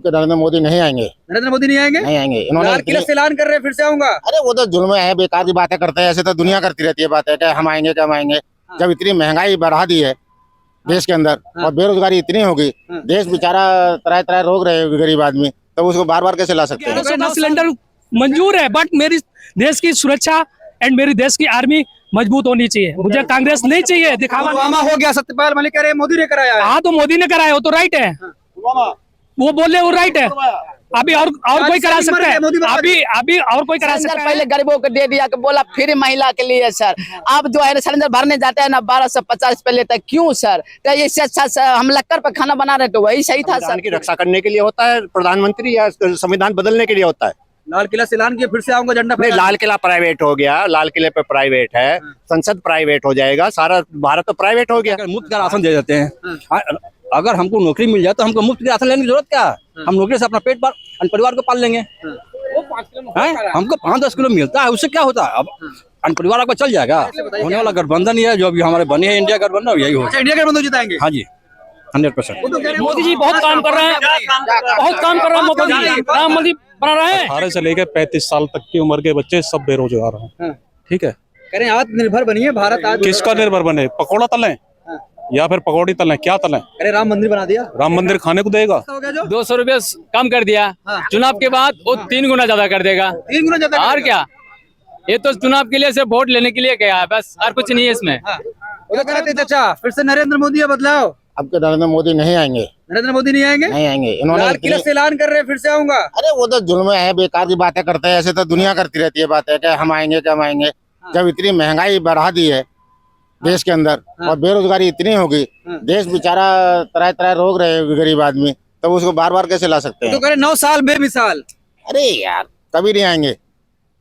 के नरेंद्र मोदी नहीं आएंगे। नरेंद्र मोदी नहीं आएंगे? नहीं आएंगे। लाल इन्होंने किले से ऐलान कर रहे हैं फिर से आऊंगा। अरे वो तो जुल्म है, बेकार की बातें करते हैं। ऐसे तो दुनिया करती रहती है बातें कि हम आएंगे कब आएंगे। जब इतनी महंगाई बढ़ा दी है देश के अंदर और बेरोजगारी इतनी होगी, देश बेचारा तराय तराय रोक रहे हैं गरीब आदमी, तो उसको बार बार कैसे ला सकते हैं? 1110 सिलेंडर मंजूर है, बट मेरी देश की सुरक्षा एंड मेरी देश की आर्मी मजबूत होनी चाहिए। मुझे कांग्रेस नहीं चाहिए, दिखावा पुलवामा हो गया, सत्यपाल मलिक कह रहे हैं मोदी ने कराया है। हाँ तो मोदी ने कराया, वो तो राइट है, वो बोले वो राइट है। अभी और कोई करा सकता है? अभी और कोई करा सकता है? पहले गरीबों को दे दिया, बोला फिर महिला के लिए सर। अब जो है सिलेंडर भरने जाते हैं ना 1250 पे लेता है, क्यों सर? तो इससे अच्छा हम लक्कर पर खाना बना रहे तो वही सही था सर। की रक्षा करने के लिए होता है प्रधानमंत्री या संविधान बदलने के लिए होता है? लाल किला से ऐलान किया फिर से आऊंगा, झंडा नहीं, लाल किला प्राइवेट हो गया, लाल किले पे प्राइवेट है, संसद प्राइवेट हो जाएगा, सारा भारत तो प्राइवेट हो गया। मुफ्त का राशन दे देते हैं। अगर हमको नौकरी मिल जाए तो हमको मुफ्त का राशन लेने की जरूरत क्या है? हम नौकरी से अपना पेट पाल परिवार को पाल लेंगे। हमको 5-10 किलो मिलता है, उससे क्या होता है? अब परिवार आपका चल जाएगा। होने वाला गठबंधन ही है जो अभी हमारे बने हैं, इंडिया गठबंधन, यही होगा। इंडिया गठबंधन जिताएंगे? हाँ जी, 100%। मोदी जी बहुत काम कर रहे हैं, बहुत काम कर रहे हैं मोदी जी, राम मंदिर बना रहे हैं। 18 से लेकर 35 साल तक की उम्र के बच्चे सब बेरोजगार हैं। ठीक है, कह रहे हैं आत्मनिर्भर बनिए भारत। आज किसका निर्भर बने? पकौड़ा तलें या फिर पकौड़ी तलें? क्या तलें? अरे राम मंदिर बना दिया, राम मंदिर खाने को देगा? 200 रुपये कम कर दिया, चुनाव के बाद वो 3 गुना ज्यादा कर देगा। 3 गुना ज्यादा? और क्या, ये तो चुनाव के लिए सिर्फ वोट लेने के लिए गया है बस, और कुछ नहीं है इसमें। वो तो कहते चाचा फिर से नरेंद्र मोदी है, बदलाव। अब के नरेंद्र मोदी नहीं आएंगे। नरेंद्र मोदी नहीं आएंगे? नहीं आएंगे। इन्होंने लाल किले से ऐलान कर रहे हैं फिर से आऊंगा। अरे वो तो जुल्म है, बेकार की बातें करते हैं। ऐसे तो दुनिया करती रहती है बातें कि हम आएंगे कब आएंगे। जब इतनी महंगाई बढ़ा दी है देश के अंदर और बेरोजगारी इतनी होगी, देश बेचारा तराय तराय रोक रहे हैं गरीब आदमी, तो उसको बार बार कैसे ला सकते हैं? तो कह रहे 9 साल बेमिसाल। अरे यार कभी नहीं आएंगे।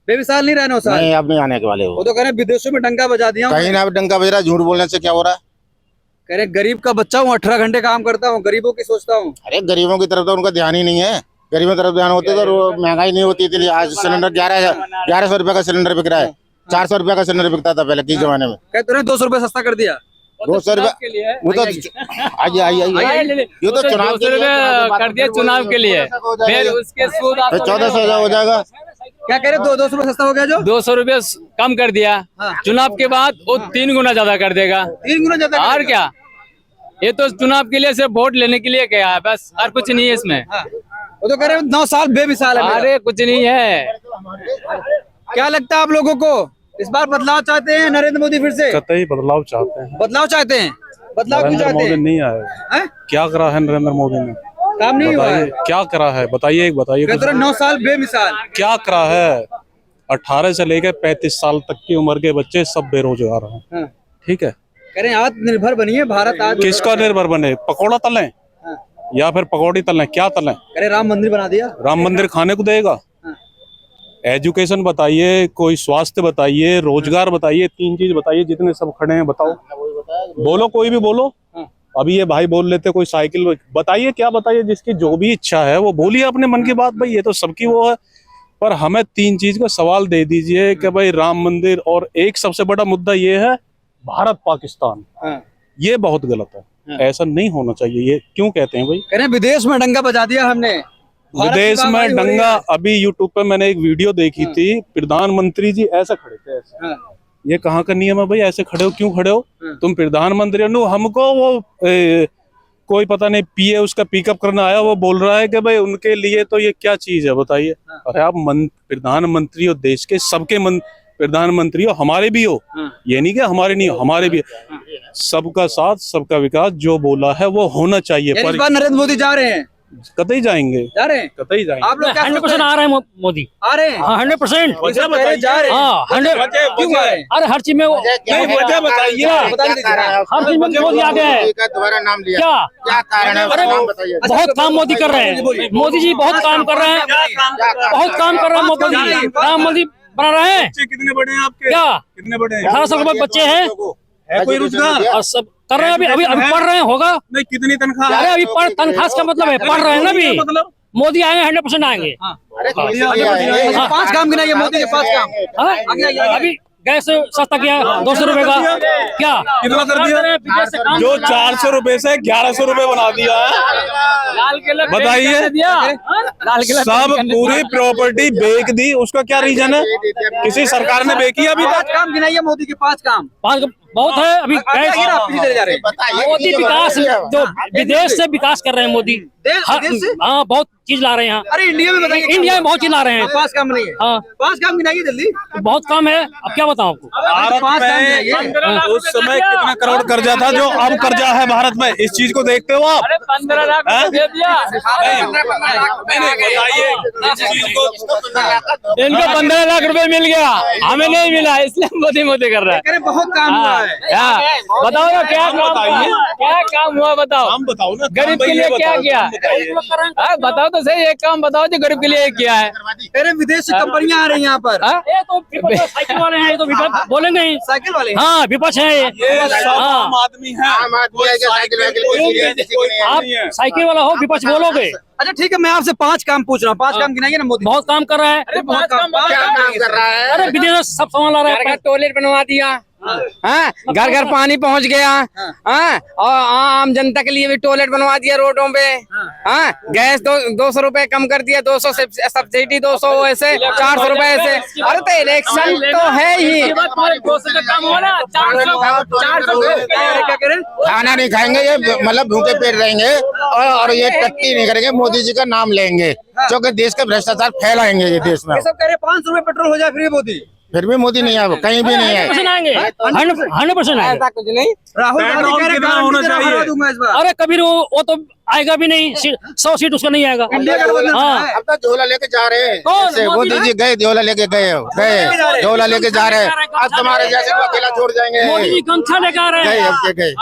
बेमिसाल नहीं रहा 9 साल? नहीं, अब नहीं आने के वाले वो तो कह रहे विदेशों में डंका बजा दिया। कहीं ना डंका बज रहा है, झूठ बोलने से क्या हो रहा है? कह रहे गरीब का बच्चा हूँ, 18 घंटे काम करता हूँ, गरीबों की सोचता हूँ। अरे गरीबों की तरफ तो उनका ध्यान ही नहीं है। गरीबों की तरफ ध्यान होते तो महंगाई नहीं होती थी। आज सिलेंडर 1100 रुपए का सिलेंडर बिक रहा है, 400 रुपए का सिलेंडर बिकता था पहले किस जमाने में। कहते रहे 200 रुपए सस्ता कर दिया। 200 रुपए वो तो आइए ये तो चुनाव के लिए कर दिया, चुनाव के लिए, फिर उसके 1400 हो जाएगा। क्या कह रहे 200 रुपए सस्ता हो गया? जो 200 रुपये कम कर दिया, चुनाव के बाद वो 3 गुना ज्यादा कर देगा। 3 गुना ज्यादा? और क्या, ये तो चुनाव के लिए सिर्फ वोट लेने के लिए गया है बस, और कुछ नहीं है इसमें। वो तो कह रहे 9 साल बेमिसाल है। अरे कुछ नहीं है। क्या लगता है आप लोगों को, इस बार बदलाव चाहते हैं नरेंद्र मोदी फिर से? कतई बदलाव चाहते हैं। बदलाव चाहते हैं? बदलाव क्यों नरेंद्र चाहते मोदी हैं? नहीं आए। क्या करा है नरेंद्र मोदी ने? काम नहीं हुआ है? क्या करा है बताइए, एक बताइए। कहते रहे 9 साल बेमिसाल। क्या करा है? 18 से लेकर 35 साल तक की उम्र के बच्चे सब बेरोजगार हैं। ठीक है, कह रहे हैं आत्मनिर्भर बनिए भारत। आज किसका निर्भर बने? पकौड़ा तलें या फिर पकौड़ी तलें? क्या तलें? कह रहे राम मंदिर बना दिया, राम मंदिर खाने को देगा? एजुकेशन बताइए, कोई स्वास्थ्य बताइए, रोजगार बताइए, 3 चीज बताइए। जितने सब खड़े हैं बताओ, बोलो, कोई भी बोलो। अभी ये भाई बोल लेते कोई साइकिल बताइए, क्या बताइए, जिसकी जो भी इच्छा है वो बोलिए अपने मन की बात। भाई ये तो सबकी वो है, पर हमें 3 चीज का सवाल दे दीजिए कि भाई राम मंदिर, और एक सबसे बड़ा मुद्दा ये है भारत पाकिस्तान। ये बहुत गलत है, ऐसा नहीं होना चाहिए। ये क्यों कहते हैं भाई? कह रहे विदेश में डंका बजा दिया हमने। विदेश में डंगा, अभी यूट्यूब पे मैंने एक वीडियो देखी थी, प्रधानमंत्री जी ऐसे खड़े थे ऐसे। ये कहाँ का नियम है भाई? ऐसे खड़े हो, क्यों खड़े हो? तुम प्रधानमंत्री हो। हमको वो कोई पता नहीं पीए उसका पिकअप करना आया, वो बोल रहा है कि भाई उनके लिए तो ये क्या चीज है बताइए। अरे आप प्रधानमंत्री हो, देश के सबके प्रधानमंत्री हो, हमारे भी हो। ये नहीं कि हमारे नहीं हो, हमारे भी। सबका साथ सबका विकास जो बोला है वो होना चाहिए। पर इस बार नरेंद्र मोदी जा रहे हैं? कतई जाएंगे, जा रहे हैं, कतई जाएंगे। आप लोग क्या 100% आ रहे हैं मोदी, आ रहे हैं? 100%। वजह बताइए, जा रहे हैं? हाँ 100। क्यों आ रहे हैं? अरे हर चीज में वजह बताइए, हर चीज में मोदी आ गए। दोबारा नाम लिया, क्या कारण है? अरे बहुत काम मोदी कर रहे हैं, मोदी जी बहुत काम कर रहे हैं, बहुत काम कर रहे हैं मोदी जी। राम मंदिर बना रहे हैं। कितने बड़े हैं आपके? क्या कितने बड़े हैं? 18 साल के बच्चे हैं, है कोई रोजगार? और सब कर रहे हैं। अभी पढ़ रहे हैं, होगा नहीं। कितनी तनख्वाह? अरे अभी तनख्वाह का मतलब है, पढ़ रहे हैं ना अभी। मतलब मोदी आएंगे 100% आएंगे। 5 काम गिनाइए मोदी के, 5 काम। अभी गैस सस्ता किया 200 रुपए का क्या कितना कर दिया? जो 400 रुपए से 1100 रुपए बना दिया है, बताइए। सब पूरी प्रॉपर्टी बेच दी, उसका क्या रीजन है? किसी सरकार ने बेची अभी तक? 5 काम गिनाइए मोदी के 5 काम। बहुत है अभी गैस। जा रहे हैं मोदी विकास जो विदेश से विकास कर रहे हैं मोदी। विदेश से? हाँ बहुत चीज ला रहे हैं यहाँ। अरे इंडिया में बताइए, इंडिया में बहुत चीज ला रहे हैं। 5 काम नहीं है। हाँ 5 काम गिनाइए जल्दी। बहुत कम है, अब क्या बताऊँ आपको। भारत 5 काम में गिनाइए। उस समय कितना करोड़ कर्जा था जो अब कर्जा है भारत में? इस चीज को देखते हो आप? 15 लाख दे दिया बताइए इस चीज को। इनको 15 लाख रुपए मिल गया, हमें नहीं मिला, इसलिए मोदी मोदी कर रहा है। अरे बहुत काम हुआ है। बताओ ना क्या काम बताइए। क्या काम हुआ बताओ। हम बताओ ना, गरीब के लिए क्या किया? बताओ तो सही, एक काम बताओ जो गरीब के लिए किया है। अरे विदेश से कंपनियां आ रही हैं यहाँ पर। ये तो साइकिल वाले हैं, ये तो विपक्ष बोलेंगे ही। साइकिल वाले। हाँ विपक्ष है ये। ये सब हाँ आम आदमी है। आप साइकिल वाला हो, विपक्ष बोलोगे। अच्छा ठीक है, मैं आपसे 5 काम पूछ रहा हूँ। 5 काम गिनाइए ना मोदी। बहुत काम कर रहा है। बहुत काम कर रहा है। अरे विदेश से सब सामान ला रहा है। टॉयलेट बनवा दिया, हाँ घर घर पानी पहुंच गया, हाँ और आम जनता के लिए भी टॉयलेट बनवा दिया रोडों पे, हाँ गैस 200 रुपए कम कर दिया, 200 सब्सिडी 200 ऐसे 400 रुपए ऐसे। अरे तो इलेक्शन तो है ही। क्या करें? खाना नहीं खाएंगे ये, मतलब भूखे पेट रहेंगे और ये टट्टी नहीं करेंगे, मोदी जी का नाम लेंगे क्योंकि देश का भ्रष्टाचार फैलाएंगे ये देश में। ये सब कह रहे 500 रुपए पेट्रोल हो जाए फ्री मोदी। फिर भी मोदी नहीं है, कहीं भी नहीं है। 100% आएंगे, 100% आएंगे। ऐसा कुछ नहीं। राहुल गांधी कह रहे कितना होना चाहिए? दूंगा इस बार। अरे कबीर वो तो आएगा भी नहीं, 100 सीट उसका नहीं आएगा। इंडिया गठबंधन हाँ है। अब तो झोला लेके जा रहे हैं। कौन? ऐसे मोदी जी गए, झोला लेके गए झोला लेके जा रहे हैं। अब तुम्हारे जैसे को अकेला छोड़ जाएंगे। मोदी जी गमछा लेकर आ रहे गए हैं। अब के गए।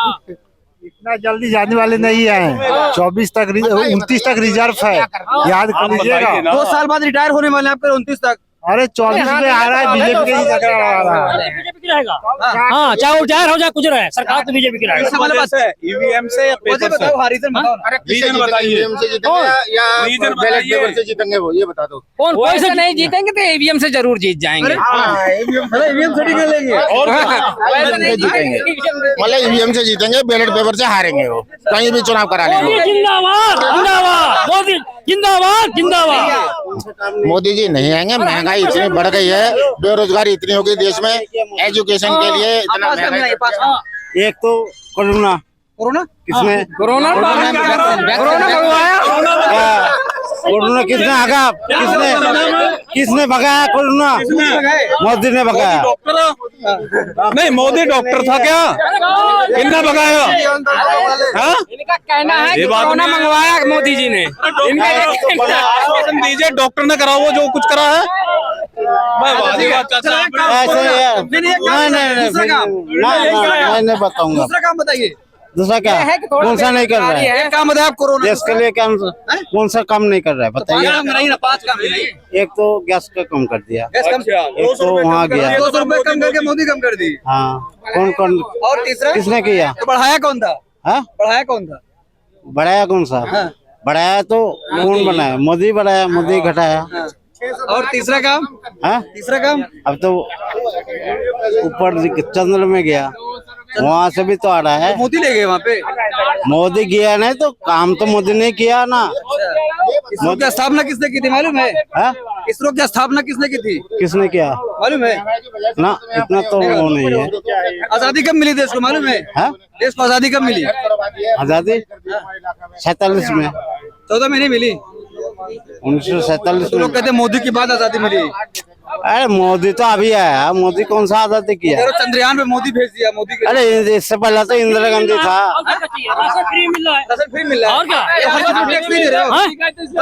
इतना जल्दी जाने वाले नहीं है। 24 तक 29 तक रिजर्व है, याद कर लीजिएगा। 2 साल बाद रिटायर होने वाले हैं आपके 29 तक। अरे 24 में आ रहा है, बीजेपी के ही जगह आ रहा है। बीजेपी की रहेगा। हाँ चाहे वो जाहिर हो जाए कुछ रहे, सरकार तो बीजेपी की रहेगा। ईवीएम से या मुझे पेपर से? बताओ, रीजन बताओ ना। अरे किससे रीजन जीतेंगे? बताइए। ईवीएम से जीतेंगे या रीजन बैलेट बताइए। पेपर से जीतेंगे, वो ये बता दो। कौन वो कोई ऐसे से नहीं जीतेंगे तो ईवीएम से जरूर जीत जाएंगे। ईवीएम से निकलेंगे। और वैसे नहीं जीतेंगे, मतलब ईवीएम से जीतेंगे, बैलेट पेपर से हारेंगे वो, कहीं भी चुनाव करा मोदी लेंगे। जिंदाबाद जिंदाबाद, मोदी जिंदाबाद जिंदाबाद। मोदी जी नहीं आएंगे, महंगाई इतनी बढ़ गई है, बेरोजगारी इतनी हो गई देश में, एजुकेशन के लिए इतना पाँच काम गिनाइए, 5 काम। एक तो कोरोना, कोरोना किसने कोरोना भगवाया, कोरोना किसने भागा? किसने भगाया कोरोना? मोदी ने भगाया। डॉक्टर नहीं, मोदी डॉक्टर था क्या? कितना भगाया? हाँ? इनका कहना है कि ये बात कोरोना नहीं है। मंगवाया मोदी जी ने। आश्वासन दीजिए, डॉक्टर ने करा वो जो कुछ करा है। ऐसे नहीं बताऊंगा। दूसरा काम बताइए। दूसरा क्या? कौन सा नहीं कर रहा है? एक काम बताया आप कोरोना। देश के लिए कौन सा काम नहीं कर रहा है बताइए। 5 काम गिनाइए ना, 5 काम गिनाइए। एक तो गैस का कम कर दिया, गैस कम। एक तो वहाँ गया। 200 रुपए कम करके मोदी कम कर दी। हाँ कौन और तीसरा किसने किया? तो बढ़ाया कौन था? हाँ बढ़ाया कौन था? बढ़ाया कौन सा? बढ़ाया तो कौन बनाया? मोदी बढ़ाया, मोदी घटाया। और तीसरा काम? हाँ तीसरा काम अब तो ऊपर चंद्र में गया, वहाँ से भी तो आ रहा है। मोदी ले गए वहाँ पे। मोदी गया नहीं तो काम तो मोदी ने किया ना। इसरो की स्थापना किसने की थी मालूम है? हाँ? इसरो की स्थापना किसने की थी किसने किया मालूम है? ना? इतना तो वो नहीं है। आजादी कब मिली देश को मालूम है? हाँ? देश को आजादी कब मिली? आजादी 47 में, 14 महीने मिली। 1947 तो लोग में। कहते हैं मोदी की बाद आजादी मिली। अरे मोदी तो अभी आया, मोदी कौन सा आजादी किया? चलो चंद्रयान पे मोदी भेज दिया मोदी के। अरे इससे पहले तो इंदिरा गांधी था। राशन फ्री मिल रहा है। राशन फ्री मिल रहा है। और क्या? हर चीज में टैक्स नहीं दे रहे हो। हाँ? हर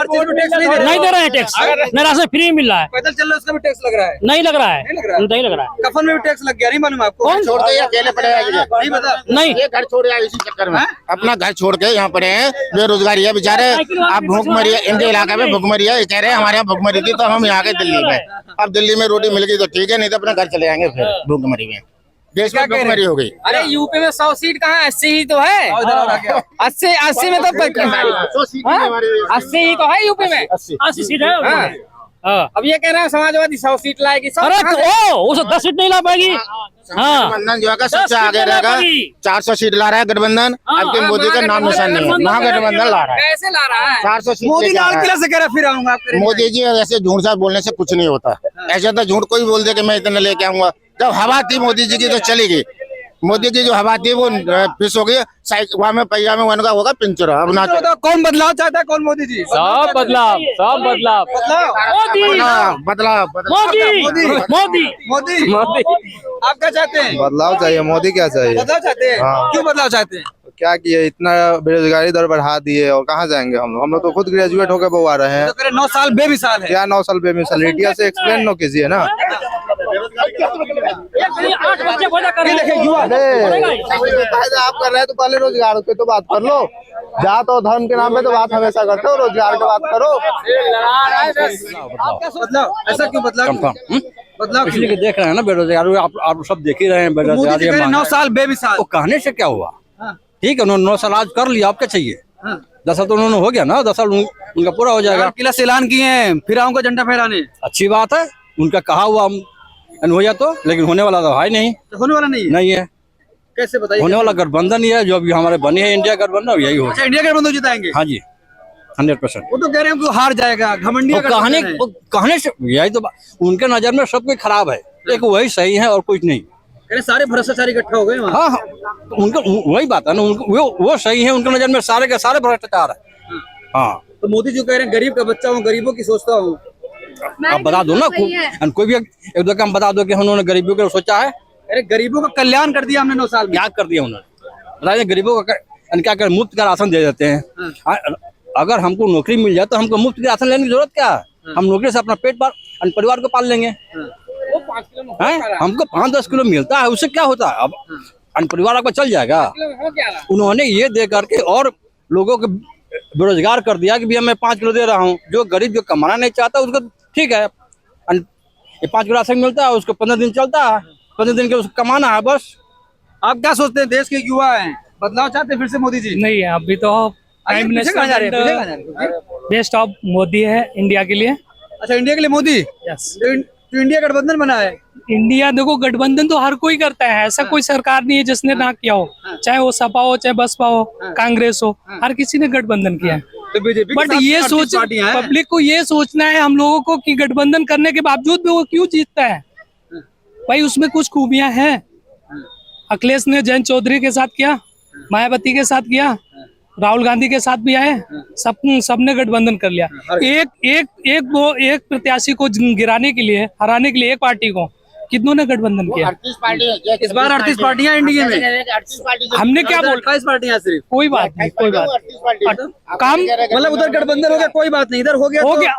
चीज में टैक्स नहीं दे रहे नहीं हो। दे रहे हैं टैक्स, नहीं राशन फ्री मिल रहा है। पैदल चल रहे हो उसका भी टैक्स लग रहा है। नहीं लग रहा है, नहीं लग रहा है। नहीं लग रहा है। कफन में भी टैक्स लग गया, नहीं मालूम आपको? कौन? छोड़ के ये अकेले पड़े हैं। नहीं पता। नहीं ये घर छोड़ आए इसी चक्कर में, अपना घर छोड़ के यहाँ पड़े हैं, बेरोजगारी है बेचारे। अब भूखमरी है इनके इलाके में, भूखमरी है, कह रहे हैं हमारे यहाँ भूखमरी थी तो हम यहाँ गए दिल्ली में। अब दिल्ली में रोटी मिल गई तो ठीक है, नहीं तो अपना घर चले जाएंगे फिर भूखमरी में। देश में भूखमरी हो गई। अरे यूपी में 100 सीट कहाँ, 80 ही तो है। 80 में तो 100 सीट है हमारे देश में। 80 ही तो है यूपी में। 80 सीट है। हाँ। अब ये कह रहे हैं समाजवादी 100 सीट लाएगी। अरे वो 10 सीट नहीं ला पाएगी। हाँ, गठबंधन जो है सबसे 10 आगे सीटें ला रहेगा। पाएगी। 400 सीट ला रहा है गठबंधन। अब के मोदी का नाम निशान नहीं है। महागठबंधन ला रहा है, कैसे ला रहा है? 400 सीट मोदी लेके आ लाल रहा है। किला से कह रहा फिर आऊंगा आप करेंगे। मोदी जी ऐसे झूठ साठ बोलने से कुछ नहीं होता। ऐसा तो झूठ कोई बोल दे कि मैं इतना लेके आऊंगा। जब हवा थी मोदी जी की तो चली गई। मोदी की जो हवा थी वो फिस हो गई। वहाँ में पहिया में वन का होगा पिंचर। अब ना तो कौन बदलाव चाहता है, कौन मोदी जी? सब बदलाव, सब बदलाव। बदलाव मोदी मोदी मोदी आप क्या चाहते हैं? बदलाव चाहिए, मोदी क्या चाहिए? बदलाव चाहते हैं? हाँ। क्यों बदलाव चाहते हैं? क्या किए, इतना बेरोजगारी दर बढ़ा दिए और कहाँ जाएंगे हम लोग तो खुद ग्रेजुएट होकर बहु आ रहे हैं। तो कह रहे 9 साल बेमिसाल है। क्या 9 साल बेमिसाल? इंडिया से एक्सप्लेन नो कीजिए ना। 8 बच्चे पैदा कर रहे हैं। देखिए युवा आप कर रहे हैं तो पहले रोजगार की तो बात कर लो। जात और धर्म के नाम पे तो बात हमेशा करते हो, रोजगार की बात करो। बदलाव, ऐसा क्यों बदलाव? बदलाव इसलिए कि देख रहे हैं ना बेरोजगारी, आप सब देख ही रहे हैं मोदी जी बेरोजगारी। कह रहे 9 साल बेमिसाल। वो कहने से क्या हुआ? हाँ। ठीक है, उन्होंने 9 साल आज कर लिया, आप क्या चाहिए? हाँ। 10 साल तो उन्होंने हो गया ना, 10 साल उनका पूरा हो जाएगा। किला से ऐलान किए हैं, फिर आऊंगा झंडा फहराने। अच्छी बात है, उनका कहा हुआ हो जाए तो, लेकिन होने वाला तो है नहीं। तो होने वाला नहीं है। नहीं है, कैसे बताइए? होने वाला गठबंधन ही है जो अभी हमारे बनी है इंडिया गठबंधन, यही हो। अच्छा, इंडिया गठबंधन जिताएंगे? हाँ जी, 100%। वो तो कह रहे हैं कि हार जाएगा, घमंडिया कहने से यही तो उनके नजर में सब कुछ खराब है, एक वही सही है और कुछ नहीं। सारे भ्रष्टाचारी इकट्ठा हो गए वहाँ। हाँ हाँ, उनका वही बात है ना, वो सही है, उनके नजर में सारे के सारे भ्रष्टाचार है। हाँ, तो मोदी जी कह रहे हैं गरीब का बच्चा हूँ, गरीबों की सोचता हूँ। आप बता दो ना, कोई भी एक दो काम बता दो कि उन्होंने गरीबों के सोचा है। अरे गरीबों का कल्याण कर दिया हमने 9 साल में। क्या कर दिया उन्होंने? बताइए, गरीबों का क्या कर, मुफ्त का राशन दे देते हैं। अगर हमको नौकरी मिल जाए तो हमको मुफ्त का राशन लेने की जरूरत क्या है? हम नौकरी से अपना पेट पाल, परिवार को पाल लेंगे। हमको 5-10 किलो मिलता है, उससे क्या होता है? अब परिवार आपका चल जाएगा। उन्होंने ये दे करके और लोगों को बेरोजगार कर दिया कि भैया मैं 5 किलो दे रहा हूँ। जो गरीब जो कमाना नहीं चाहता उसको ठीक है, ये 5 किलो राशन मिलता है, उसको 15 दिन चलता है, 15 दिन के उसको कमाना है बस। आप क्या सोचते हैं? देश के युवा हैं, बदलाव चाहते हैं फिर से मोदी जी? नहीं है अभी तो। Prime minister best of Modi है इंडिया के लिए। अच्छा, इंडिया के लिए मोदी। यस, तो इंडिया गठबंधन बना है। इंडिया देखो, गठबंधन तो हर कोई करता है, ऐसा कोई सरकार नहीं है जिसने ना किया हो। चाहे वो सपा हो, चाहे बसपा हो, कांग्रेस हो, हर किसी ने गठबंधन किया है। तो बीजेपी बट ये सोच, पब्लिक को ये सोचना है हम लोगों को कि गठबंधन करने के बावजूद भी वो क्यों जीतता है। भाई उसमें कुछ खूबियां हैं। अखिलेश ने जयंत चौधरी के साथ किया, मायावती के साथ किया, राहुल गांधी के साथ भी आए, सबने गठबंधन कर लिया। एक प्रत्याशी को गिराने के लिए, हराने के लिए, एक पार्टी को कितनों ने गठबंधन किया? इस बार 38 पार्टियां इंडिया में। हमने क्या बोला? 28 पार्टियां सिर्फ। कोई बात नहीं, कोई बात काम, मतलब उधर गठबंधन हो गया, कोई बात नहीं, इधर हो गया। हो गया,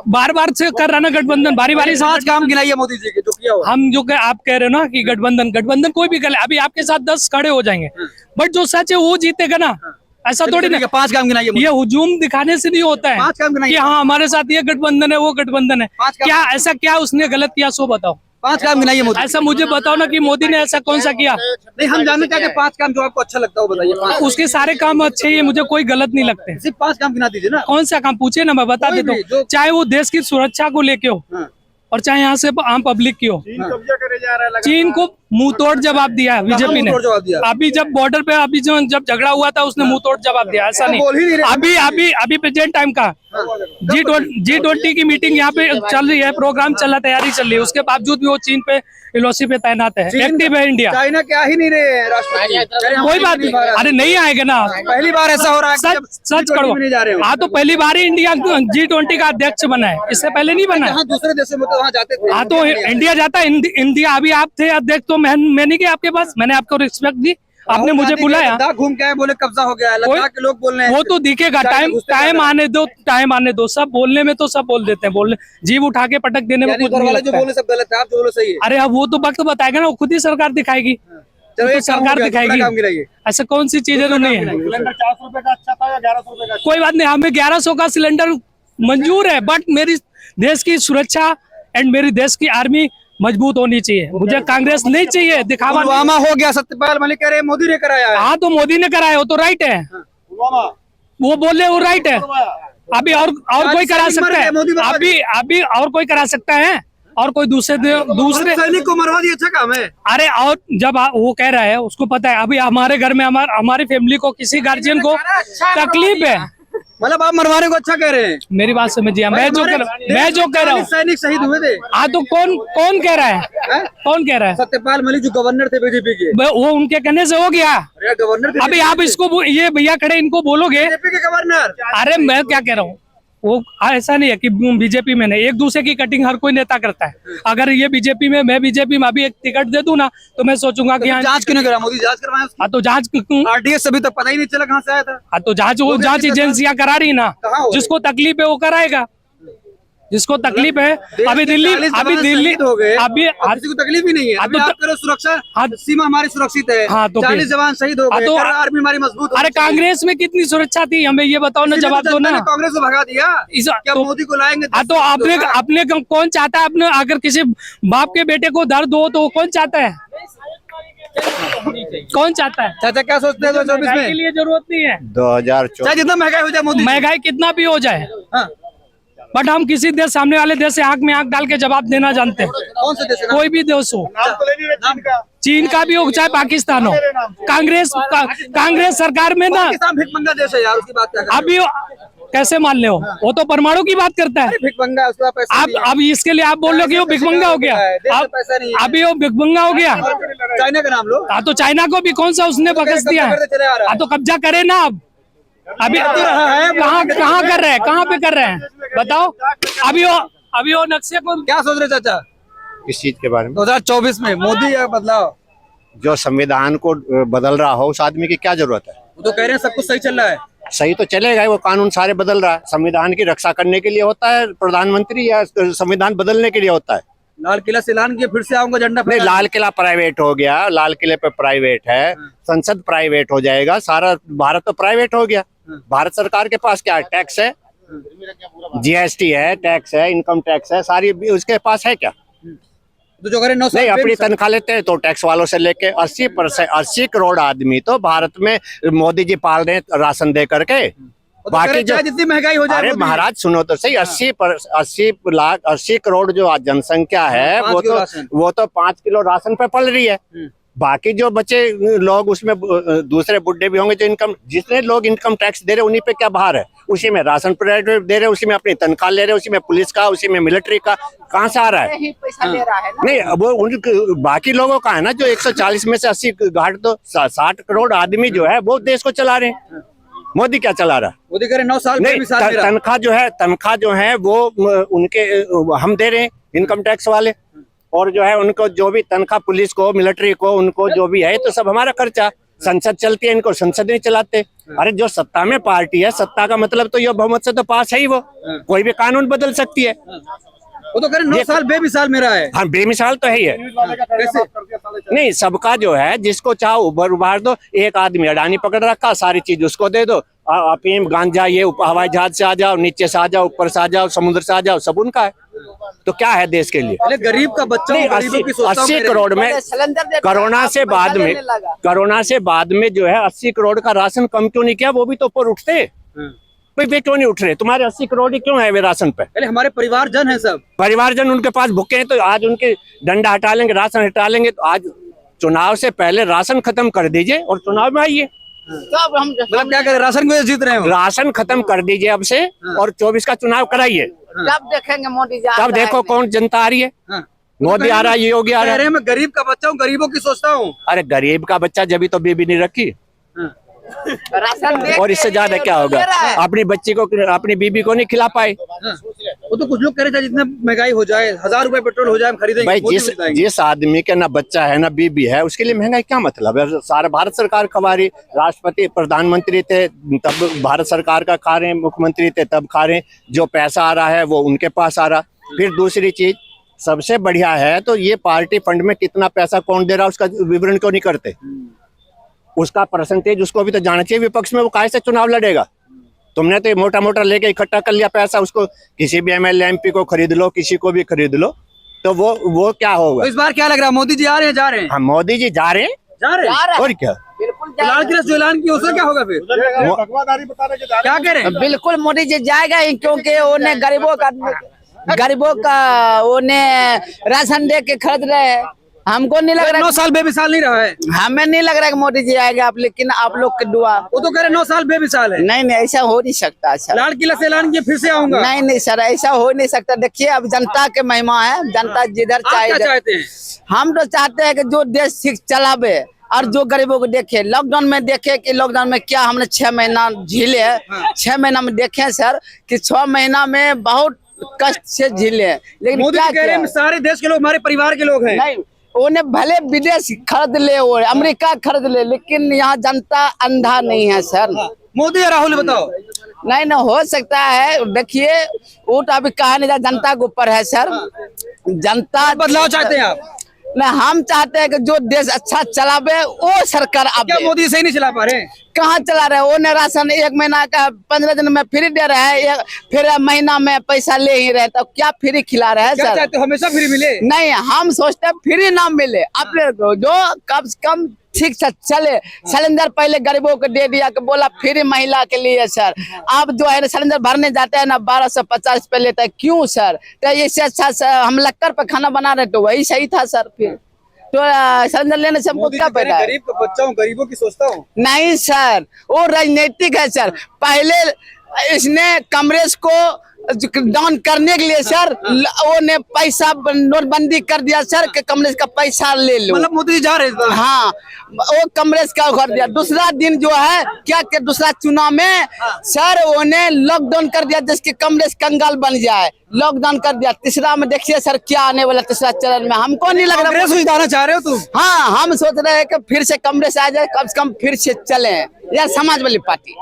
बार बार से कर रहा ना गठबंधन, बारी बारी से। 5 काम गिनाइए मोदी जी के जो किया हुआ। हम जो आप कह रहे हो ना कि गठबंधन कोई भी कर ले, अभी आपके साथ 10 खड़े हो जाएंगे, बट जो सच है वो जीतेगा ना। ऐसा थोड़ी ना 5 काम गिनाइए। ये हुजूम दिखाने से नहीं होता है 5 काम गिनाइए कि हाँ हमारे साथ ये गठबंधन है, वो गठबंधन है। क्या ऐसा क्या उसने गलत किया सो बताओ। 5 काम गिनाइए मोदी। ऐसा मुझे बताओ ना कि मोदी ने ऐसा कौन सा किया। नहीं, हम जानना चाहते हैं 5 काम जो आपको अच्छा लगता है वो बताइए। उसके सारे काम अच्छे ही, मुझे कोई गलत नहीं लगते। सिर्फ 5 काम गिना दीजिए ना। कौन सा काम पूछे ना, मैं बता देता हूँ। चाहे वो देश की सुरक्षा को लेके हो और चाहे यहाँ से आम पब्लिक की हो। चीन को मुंह तोड़ जवाब दिया बीजेपी ने। अभी जब बॉर्डर पे अभी जब झगड़ा हुआ था उसने मुंह तोड़ जवाब दिया। ऐसा नहीं, अभी प्रेजेंट टाइम का G20 की मीटिंग यहाँ पे चल रही है, प्रोग्राम चल रहा, तैयारी चल रही है, उसके बावजूद भी वो चीन पे एलओसी पे तैनात है, एक्टिव है इंडिया। चाइना क्या ही नहीं रहे राष्ट्रपति। कोई बात नहीं, अरे नहीं आएगा ना, पहली बार ऐसा हो रहा है। सच करो। हाँ तो पहली बार ही इंडिया G20 का अध्यक्ष बना है, इससे पहले नहीं बना है। दूसरे देशों में तो वहाँ जाते थे। हाँ तो इंडिया जाता है, इंडिया अभी आप थे अध्यक्ष तो मैं नहीं गया आपके पास, मैंने आपको रिस्पेक्ट दी, आपने मुझे बुलाया। घूम के आए, बोले कब्जा हो गया, लद्दाख के लोग बोल रहे हैं। वो तो दिखेगा, टाइम आने दो, सब बोलने में तो सब बोल देते हैं, बोलने जीव उठा के पटक देने में कुछ नहीं लगता है। जो बोले सब गलत है, आप जो बोलो सही है। अरे अब वो तो वक्त बताएगा ना, वो खुद ही सरकार दिखाएगी। चलो सरकार दिखाएगी, ऐसा कौन सी चीजें तो नहीं है। 400 रुपए का अच्छा था या 1100 रुपए का? कोई बात नहीं, हमें 1100 का सिलेंडर मंजूर है, बट मेरी देश की सुरक्षा एंड मेरी देश की आर्मी मजबूत होनी चाहिए। मुझे कांग्रेस नहीं चाहिए, दिखावा। पुलवामा हो गया, सत्यपाल मलिक कह रहे हैं मोदी ने कराया है। हाँ तो मोदी ने कराया, वो तो राइट है, वो बोले वो राइट है। अभी और कोई करा सकता है? अभी और कोई करा सकता है? और कोई दूसरे सैनिक को मरवा दिया, अच्छा काम है। अरे और जब वो कह रहा है, उसको पता है अभी हमारे घर में हमारी फैमिली को किसी गार्जियन को तकलीफ है, मतलब आप मरवाने को अच्छा कह रहे हैं। मेरी बात समझिए, मैं जो कह रहा हूँ, सैनिक शहीद हुए थे। हाँ तो कौन कह रहा है? कौन कह रहा है? सत्यपाल मलिक जो गवर्नर थे बीजेपी के, वो उनके कहने से हो गया। अरे गवर्नर थे अभी आप इसको ये भैया खड़े इनको बोलोगे? बीजेपी के गवर्नर। अरे मैं क्या कह रहा हूँ, वो ऐसा नहीं है कि बीजेपी में नहीं, एक दूसरे की कटिंग हर कोई नेता करता है। अगर ये बीजेपी में, मैं बीजेपी में, अभी एक टिकट दे दूं ना तो मैं सोचूंगा कि जांच क्यों नहीं करा मोदी? जांच करवाया? हाँ तो जांच आरटीएस अभी तक पता ही नहीं चला कहाँ से आया था। हाँ तो जांच एजेंसियां करा रही ना, जिसको तकलीफ है वो कराएगा, जिसको तकलीफ है। अभी दिल्ली हो गए, अभी किसी को तकलीफ ही नहीं है। अभी आप करो सुरक्षा, सीमा हमारी सुरक्षित है। हाँ तो 40 जवान शहीद हो गए, आर्मी हमारी मजबूत। अरे कांग्रेस में कितनी सुरक्षा थी, हमें ये बताओ ना, जवाब दो ना। कांग्रेस को भगा दिया, क्या मोदी को लाएंगे? हाँ तो आपने कौन चाहता है? अपने अगर किसी बाप के बेटे को दर्द हो तो कौन चाहता है? कौन चाहता है? चाचा क्या सोचते हैं 2024 में? के लिए जरूरत नहीं है 2024 जितना महंगाई हो जाए, मोदी महंगाई कितना भी हो जाए, बट हम किसी देश, सामने वाले देश से आंख में आंख डाल के जवाब देना जानते हैं। कौन से देश? कोई भी देश हो, चीन का भी हो चाहे पाकिस्तान हो, कांग्रेस सरकार में ना भिखमंगा देश है यार, उसकी बात क्या कर रहे अभी कैसे मान ले हो? वो तो परमाणु की बात करता है। भिखमंगा, उसका पैसा नहीं है। अब इसके लिए आप बोल रहे हो कि वो भिखमंगा हो गया? पैसा नहीं है। अभी वो भिखमंगा हो गया। चाइना का नाम लो। हाँ तो चाइना को भी कौन सा उसने बकस दिया है? हाँ तो कब्जा करे ना। अब अभी कहाँ कर रहे हैं, कहाँ पे कर रहे हैं बताओ? अभी वो नक्शे को क्या सोच रहे चाचा इस चीज के बारे में? 2024 में मोदी या बदलाव? जो संविधान को बदल रहा हो उस आदमी की क्या जरूरत है? वो तो कह रहे हैं सब कुछ सही चल रहा है। सही तो चलेगा ही, वो कानून सारे बदल रहा है। संविधान की रक्षा करने के लिए होता है प्रधानमंत्री, या संविधान बदलने के लिए होता है? लाल किला से ऐलान किया, फिर से आऊंगा झंडा। नहीं, लाल किला प्राइवेट हो गया, लाल किले पे प्राइवेट है, संसद प्राइवेट हो जाएगा, सारा भारत तो प्राइवेट हो गया। भारत सरकार के पास क्या है? टैक्स है, जीएसटी है, टैक्स है, इनकम टैक्स है, सारी उसके पास है क्या? तो जो करें नहीं, अपनी तनख्वाह लेते हैं तो टैक्स वालों से लेके 80 करोड़ आदमी तो भारत में मोदी जी पाल रहे हैं राशन दे करके। बाकी जो जितनी महंगाई हो जाए, अरे महाराज सुनो तो सही, 80 करोड़ जो जनसंख्या है वो तो 5 किलो राशन पे पल रही है। बाकी जो बचे लोग उसमें दूसरे बुड्ढे भी होंगे जो इनकम, जितने लोग इनकम टैक्स दे रहे हैं उन्हीं पे क्या भार है? उसी में राशन प्राइवेट दे रहे हैं, उसी में अपनी तनख्वाह ले रहे हैं, उसी में पुलिस का, उसी में मिलिट्री का, कहाँ से आ रहा है? पैसा ले रहा है ना। नहीं, वो बाकी लोगों का है ना, जो 140 में से 80 घाट तो 60 करोड़ आदमी जो है वो देश को चला रहे हैं। मोदी क्या चला रहा है? मोदी कह रहे 9 साल नहीं, तनख्वाह जो है वो उनके हम दे रहे हैं इनकम टैक्स वाले, और जो है उनको जो भी तनख्वाह पुलिस को, मिलिट्री को, उनको जो भी है तो सब हमारा खर्चा। संसद चलती है, इनको संसद नहीं चलाते। अरे जो सत्ता में पार्टी है, सत्ता का मतलब तो ये बहुमत से तो पास है ही, वो कोई भी कानून बदल सकती है। वो तो कह रहे 9 साल बेमिसाल मेरा है। हाँ, बेमिसाल तो है ही है। नहीं, सबका जो है जिसको चाहो उबार दो। एक आदमी अडानी पकड़ रखा, सारी चीज उसको दे दो, अफीम, गांजा, ये हवाई जहाज से आ जाओ, नीचे से आ जाओ, ऊपर से आ जाओ, समुद्र से आ जाओ, सब उनका है। तो क्या है देश के लिए? गरीब का बच्चा 80 करोड़ में कोरोना से बाद में जो है 80 करोड़ का राशन कम क्यों नहीं किया? वो भी तो ऊपर उठते भाई, वे क्यों नहीं उठ रहे? तुम्हारे 80 करोड़ ही क्यों है वे राशन पे? पहले हमारे परिवारजन है, सब परिवारजन उनके पास भूखे हैं, तो आज उनके डंडा हटा लेंगे, राशन हटा लेंगे। तो आज चुनाव से पहले राशन खत्म कर दीजिए और चुनाव में आइए। मतलब क्या करें, राशन को जीत रहे हो? राशन खत्म कर दीजिए अब से और 24 का चुनाव कराइए, तब देखेंगे मोदी जी। तब देखो कौन जनता आ रही है। मोदी आ रहा है, योगी आ रहा है। मैं गरीब का बच्चा हूँ, गरीबों की सोचता हूँ। अरे गरीब का बच्चा जब भी तो बीबी नहीं रखी, और इससे ज्यादा क्या होगा? अपनी बच्ची को, अपनी बीबी को नहीं खिला पाए। वो तो कुछ लोग कह रहे थे जितना महंगाई हो जाए, 1000 रुपए पेट्रोल हो जाए, हम खरीदेंगे। भाई जिस आदमी के ना बच्चा है ना बीबी है, उसके लिए महंगाई क्या मतलब है? सारा भारत सरकार खा रही, राष्ट्रपति प्रधानमंत्री थे तब भारत सरकार का खा रहे हैं, मुख्यमंत्री थे तब खा रहे हैं, जो पैसा आ रहा है वो उनके पास आ रहा। फिर दूसरी चीज सबसे बढ़िया है, तो ये पार्टी फंड में कितना पैसा कौन दे रहा है उसका विवरण क्यों नहीं करते? उसका परसेंटेज उसको भी तो जाना चाहिए। विपक्ष में वो काहे से चुनाव लड़ेगा? तुमने तो मोटा मोटा लेके इकट्ठा कर लिया पैसा, उसको किसी भी एमएलए एमपी को खरीद लो, किसी को भी खरीद लो, तो वो क्या होगा? तो इस बार क्या लग रहा है, मोदी जी आ रहे हैं, जा रहे हैं? हाँ, मोदी जी जा रहे हैं, जा रहे हैं और क्या। बिल्कुल तो लाल किला जो ऐलान किया उसका क्या होगा फिर? क्या कह रहे हैं? बिल्कुल मोदी जी जाएगा ही, क्योंकि उन्हें गरीबों का उन्हें राशन दे के खरीद रहे हैं। हमको नहीं लग रहा 9 साल बेमिसाल नहीं रहा है। हमें नहीं लग रहा है कि मोदी जी आएगा, आप लेकिन आप लोग की दुआ। वो तो कह रहे 9 साल बेमिसाल है। नहीं नहीं, ऐसा हो नहीं सकता सर। लाल किला से ऐलान किया फिर से आऊंगा। नहीं नहीं सर, ऐसा हो नहीं सकता। देखिए अब जनता के महिमा है, जनता जिधर आप क्या चाहे। चाहते हैं? हम तो चाहते हैं कि जो देश ठीक चलावे और जो गरीबों को देखे। लॉकडाउन में देखे कि लॉकडाउन में क्या हमने 6 महीना झीले, 6 महीना में देखे सर कि 6 महीना में बहुत कष्ट से झीले, लेकिन मोदी क्या जी कह रहे हैं सारे देश के लोग हमारे परिवार के लोग हैं। नहीं, उन्हें भले विदेश खरीद ले, वो अमेरिका खरीद ले, लेकिन यहाँ जनता अंधा नहीं है सर। मोदी या राहुल बताओ? नहीं ना हो सकता है। देखिए वो तो अभी कहा नहीं, जनता के ऊपर है सर। जनता बदलाव चाहते हैं आप? ना, हम चाहते हैं कि जो देश अच्छा चलावे वो सरकार अब क्या मोदी सही नहीं चला पा रहे हैं? कहाँ चला रहे हैं? वो राशन 1 महीना का 15 दिन में फ्री दे रहे हैं, फिर महीना में पैसा ले ही रहे, तो क्या फ्री खिला रहे हैं क्या सर? चाहते हो हमेशा फ्री मिले? नहीं, हम सोचते हैं फ्री ना मिले, अपने को जो कम से कम ठीक से चले। सिलेंडर पहले गरीबों को दे दिया कि बोला फ्री महिला के लिए सर। अब जो है सिलेंडर भरने जाते हैं ना 1250 रुपये लेता है, क्यों सर? तो इससे अच्छा हम लक्कर पे खाना बना रहे तो वही सही था सर। फिर तो सिलेंडर लेने से हमको क्या फायदा है? गरीब का बच्चा हूँ, गरीबों की सोचता हूँ। नहीं सर, वो राजनीतिक है सर। पहले इसने कांग्रेस को डाउन करने के लिए सर वो ने पैसा नोटबंदी कर दिया सर कि कांग्रेस का पैसा ले लो। मतलब मोदी जी जा रहे हैं? हाँ, वो कांग्रेस का कर दिया। दूसरा दिन जो है क्या कि दूसरा चुनाव में सर उन्हें लॉकडाउन कर दिया जिसके कांग्रेस कंगाल बन जाए, लॉकडाउन कर दिया। तीसरा में देखिए सर क्या आने वाला तीसरा चरण में, हमको नहीं लग रहा। कांग्रेस सुधारना चाह रहे हो तुम? हाँ, हम सोच रहे हैं कि फिर से कांग्रेस आ जाए, कम से कम फिर से चले यार समाजवादी पार्टी।